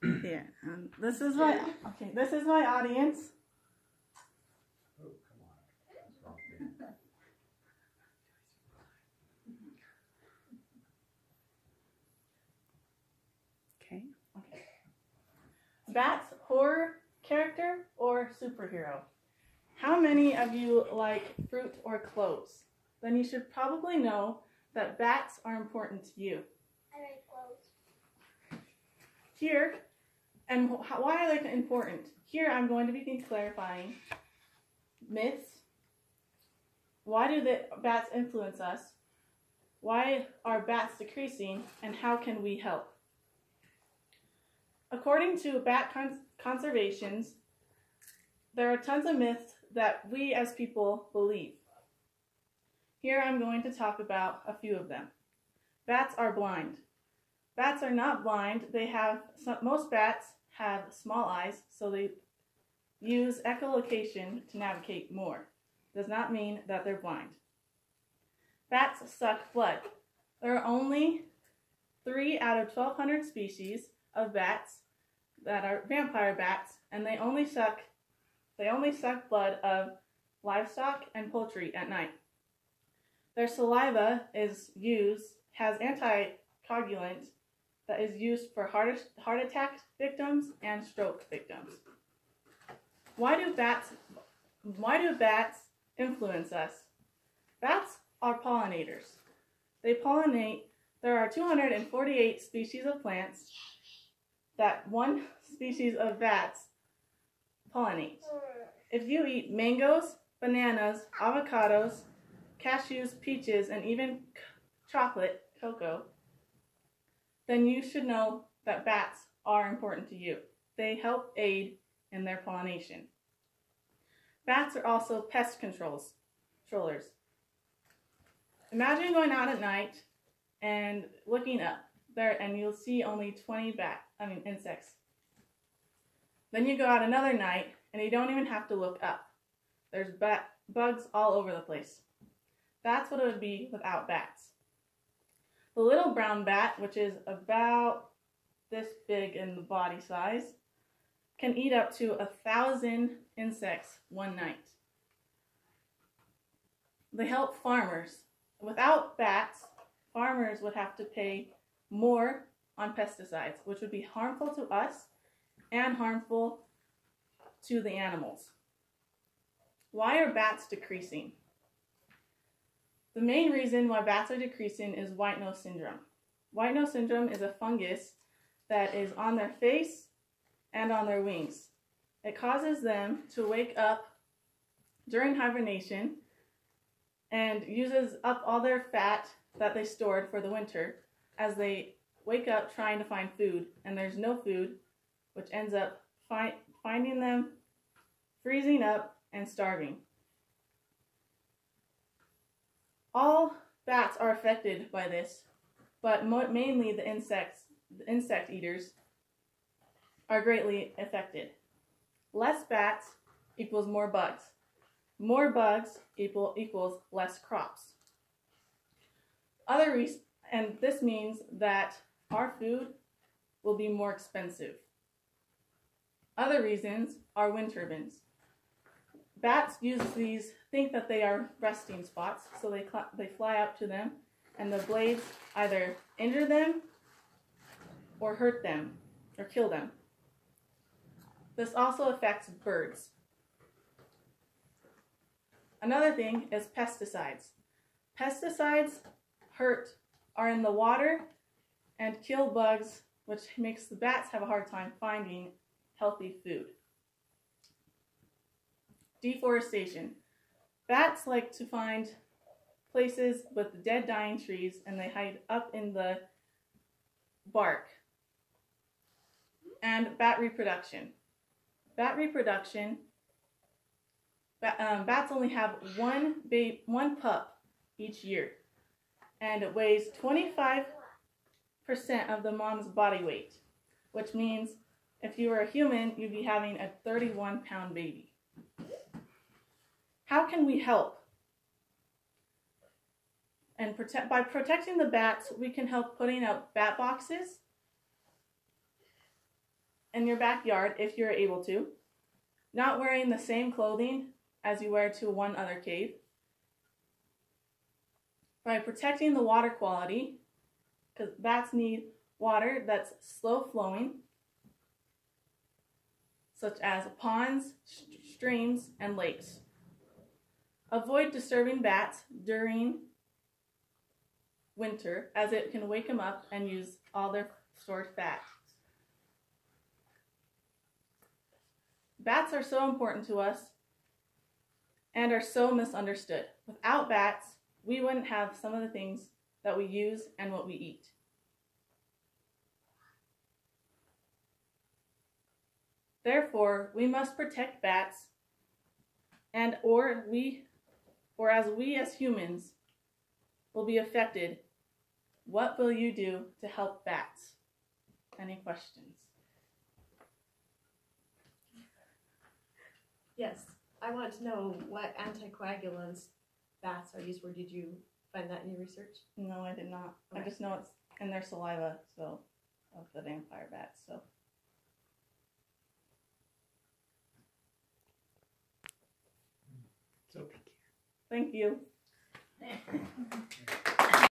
Here, this is my this is my audience. Oh, come on. Okay. Bats, horror character or superhero? How many of you like fruit or clothes? Then you should probably know that bats are important to you. I like clothes. Here, and why are they important? Here I'm going to be clarifying myths. Why do the bats influence us? Why are bats decreasing, and how can we help? According to bat conservations, there are tons of myths that we as people believe. Here I'm going to talk about a few of them. Bats are blind. Bats are not blind. Most bats have small eyes, so they use echolocation to navigate more. Does not mean that they're blind. Bats suck blood. There are only 3 out of 1,200 species of bats that are vampire bats, and they only suck blood of livestock and poultry at night. Their saliva has anticoagulant that is used for heart attack victims and stroke victims. Why do bats influence us? Bats are pollinators. They pollinate. There are 248 species of plants that one species of bats pollinates. If you eat mangoes, bananas, avocados, cashews, peaches, and even chocolate, cocoa, then you should know that bats are important to you. They help aid in their pollination. Bats are also pest controllers. Imagine going out at night and looking up there, and you'll see only 20 insects. Then you go out another night, and you don't even have to look up. There's bugs all over the place. That's what it would be without bats. The little brown bat, which is about this big in the body size, can eat up to 1,000 insects one night. They help farmers. Without bats, farmers would have to pay more on pesticides, which would be harmful to us and harmful to the animals. Why are bats decreasing? The main reason why bats are decreasing is white nose syndrome. White nose syndrome is a fungus that is on their face and on their wings. It causes them to wake up during hibernation and uses up all their fat that they stored for the winter as they wake up trying to find food, and there's no food, which ends up finding them freezing up and starving. All bats are affected by this, but mainly the insect eaters are greatly affected. Less bats equals more bugs. More bugs equals less crops. And this means that our food will be more expensive. Other reasons are wind turbines. Bats think that they are resting spots, so they fly up to them, and the blades either injure them or hurt them or kill them. This also affects birds. Another thing is pesticides. Pesticides are in the water and kill bugs, which makes the bats have a hard time finding healthy food. Deforestation. Bats like to find places with dead, dying trees, and they hide up in the bark. And bat reproduction. Bats only have one pup each year, and it weighs 25% of the mom's body weight, which means if you were a human, you'd be having a 31-pound baby. How can we help? And by protecting the bats, we can help putting up bat boxes in your backyard if you're able to, not wearing the same clothing as you wear to one other cave, by protecting the water quality, because bats need water that's slow flowing, such as ponds, streams, and lakes. Avoid disturbing bats during winter, as it can wake them up and use all their stored fat. Bats are so important to us and are so misunderstood. Without bats, we wouldn't have some of the things that we use and what we eat. Therefore, we must protect bats, and as we as humans will be affected, what will you do to help bats? Any questions? Yes, I want to know what anticoagulants bats are used for. Did you find that in your research? No, I did not. Okay. I just know it's in their saliva, so, of the vampire bats, so. So Thank you. Thank you.